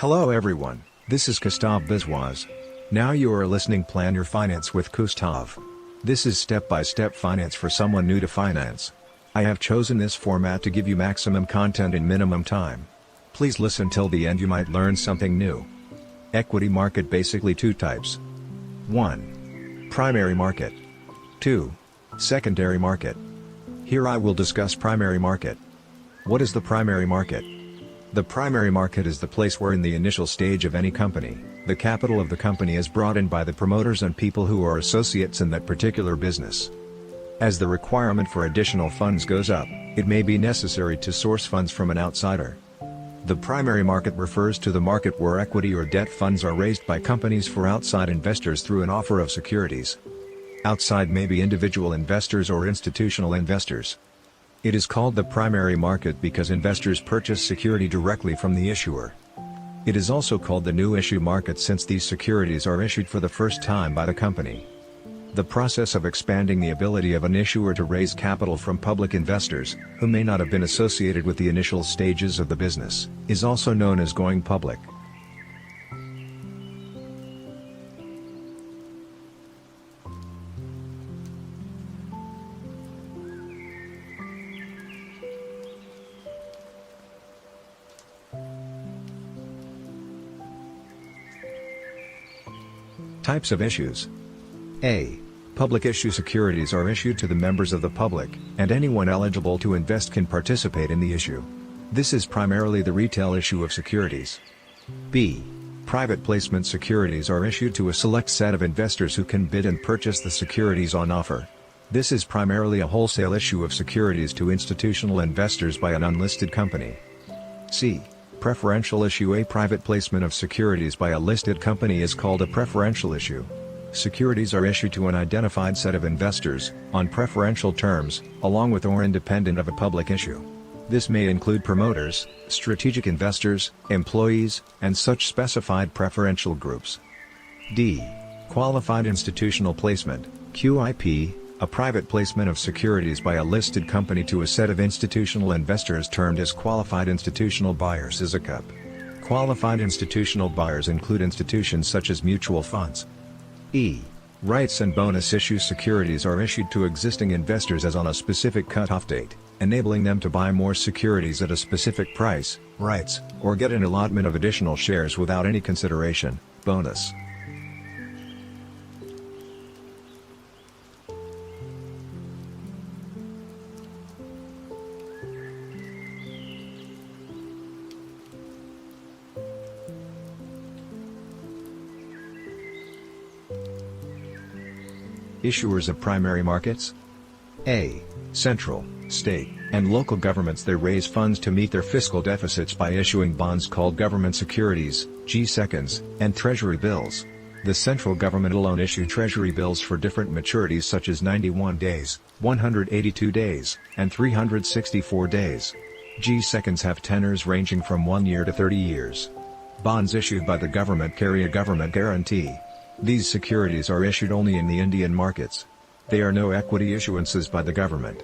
Hello everyone, this is Gustav Biswas. Now you are listening Plan Your Finance with Gustav. This is step-by-step finance for someone new to finance. I have chosen this format to give you maximum content in minimum time. Please listen till the end, you might learn something new. Equity market, basically two types. 1. Primary market. 2. Secondary market. Here I will discuss primary market. What is the primary market? The primary market is the place where in the initial stage of any company, the capital of the company is brought in by the promoters and people who are associates in that particular business. As the requirement for additional funds goes up, it may be necessary to source funds from an outsider. The primary market refers to the market where equity or debt funds are raised by companies for outside investors through an offer of securities. Outside may be individual investors or institutional investors. It is called the primary market because investors purchase security directly from the issuer. It is also called the new issue market since these securities are issued for the first time by the company. The process of expanding the ability of an issuer to raise capital from public investors, who may not have been associated with the initial stages of the business, is also known as going public. Types of issues. A. Public issue securities are issued to the members of the public, and anyone eligible to invest can participate in the issue. This is primarily the retail issue of securities. B. Private placement securities are issued to a select set of investors who can bid and purchase the securities on offer. This is primarily a wholesale issue of securities to institutional investors by an unlisted company. C. Preferential issue. A private placement of securities by a listed company is called a preferential issue. Securities are issued to an identified set of investors, on preferential terms, along with or independent of a public issue. This may include promoters, strategic investors, employees, and such specified preferential groups. D. Qualified institutional placement, QIP, a private placement of securities by a listed company to a set of institutional investors termed as qualified institutional buyers is a CUP. Qualified institutional buyers include institutions such as mutual funds. E. Rights and bonus issue securities are issued to existing investors as on a specific cutoff date, enabling them to buy more securities at a specific price, rights, or get an allotment of additional shares without any consideration, bonus. Issuers of primary markets. A. Central, state, and local governments. They raise funds to meet their fiscal deficits by issuing bonds called government securities, G-seconds, and treasury bills. The central government alone issue treasury bills for different maturities such as 91 days, 182 days, and 364 days. G-seconds have tenors ranging from 1 year to 30 years. Bonds issued by the government carry a government guarantee. These securities are issued only in the Indian markets. They are no equity issuances by the government.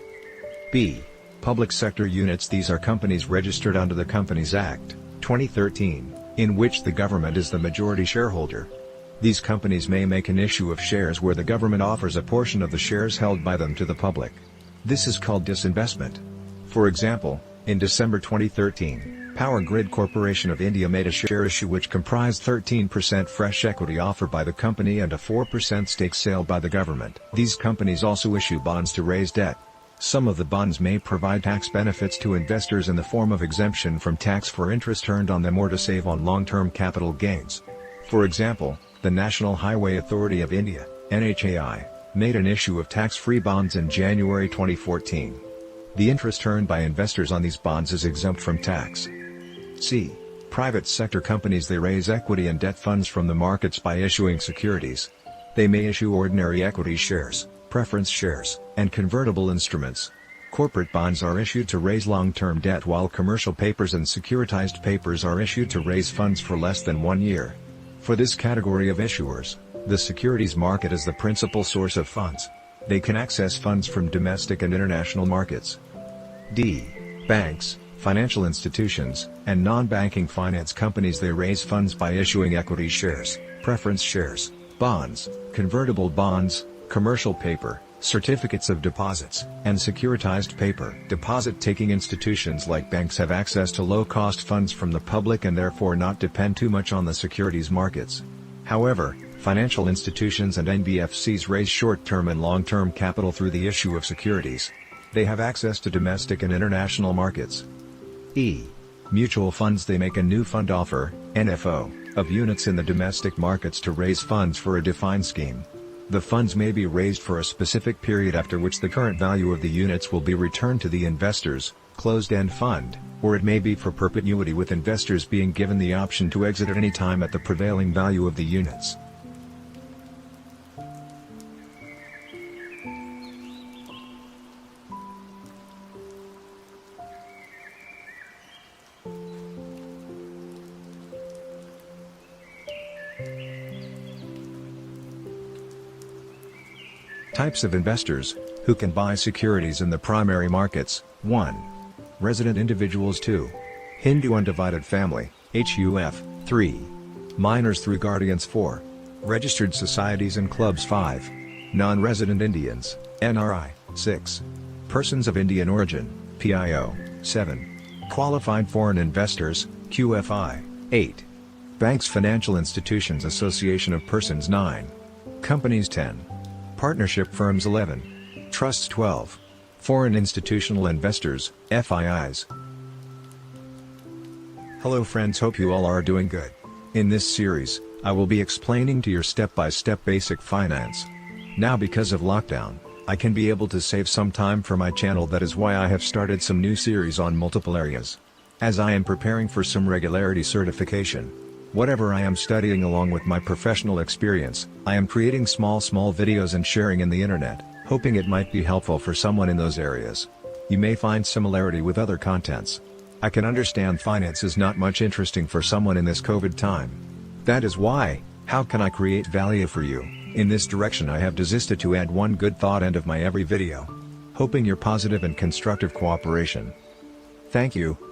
B. Public sector units. These are companies registered under the Companies Act, 2013, in which the government is the majority shareholder. These companies may make an issue of shares where the government offers a portion of the shares held by them to the public. This is called disinvestment. For example, in December 2013, Power Grid Corporation of India made a share issue which comprised 13% fresh equity offered by the company and a 4% stake sale by the government. These companies also issue bonds to raise debt. Some of the bonds may provide tax benefits to investors in the form of exemption from tax for interest earned on them or to save on long-term capital gains. For example, the National Highway Authority of India, NHAI, made an issue of tax-free bonds in January 2014. The interest earned by investors on these bonds is exempt from tax. C. Private sector companies. They raise equity and debt funds from the markets by issuing securities. They may issue ordinary equity shares, preference shares, and convertible instruments. Corporate bonds are issued to raise long-term debt while commercial papers and securitized papers are issued to raise funds for less than 1 year. For this category of issuers, the securities market is the principal source of funds. They can access funds from domestic and international markets. D. Banks. financial institutions, and non-banking finance companies. They raise funds by issuing equity shares, preference shares, bonds, convertible bonds, commercial paper, certificates of deposits, and securitized paper. Deposit-taking institutions like banks have access to low-cost funds from the public and therefore not depend too much on the securities markets. However, financial institutions and NBFCs raise short-term and long-term capital through the issue of securities. They have access to domestic and international markets. Mutual funds. They make a new fund offer, NFO, of units in the domestic markets to raise funds for a defined scheme. The funds may be raised for a specific period after which the current value of the units will be returned to the investors, closed-end fund, or it may be for perpetuity with investors being given the option to exit at any time at the prevailing value of the units. Types of investors who can buy securities in the primary markets. 1. Resident individuals. 2. Hindu undivided family, HUF. 3. Minors through guardians. 4. Registered societies and clubs. 5. Non-resident Indians, NRI. 6. Persons of Indian origin, PIO. 7. Qualified foreign investors, QFI. 8. Banks, financial institutions, association of persons. 9. Companies. 10. Partnership firms. 11. Trusts. 12. Foreign institutional investors, FIIs. Hello friends, hope you all are doing good. In this series, I will be explaining to you step-by-step basic finance. Now because of lockdown, I can be able to save some time for my channel. That is why I have started some new series on multiple areas. As I am preparing for some regularity certification. Whatever I am studying along with my professional experience, I am creating small videos and sharing in the internet, hoping it might be helpful for someone in those areas. You may find similarity with other contents. I can understand finance is not much interesting for someone in this COVID time. That is why, how can I create value for you? In this direction I have desisted to add one good thought end of my every video. Hoping your positive and constructive cooperation. Thank you.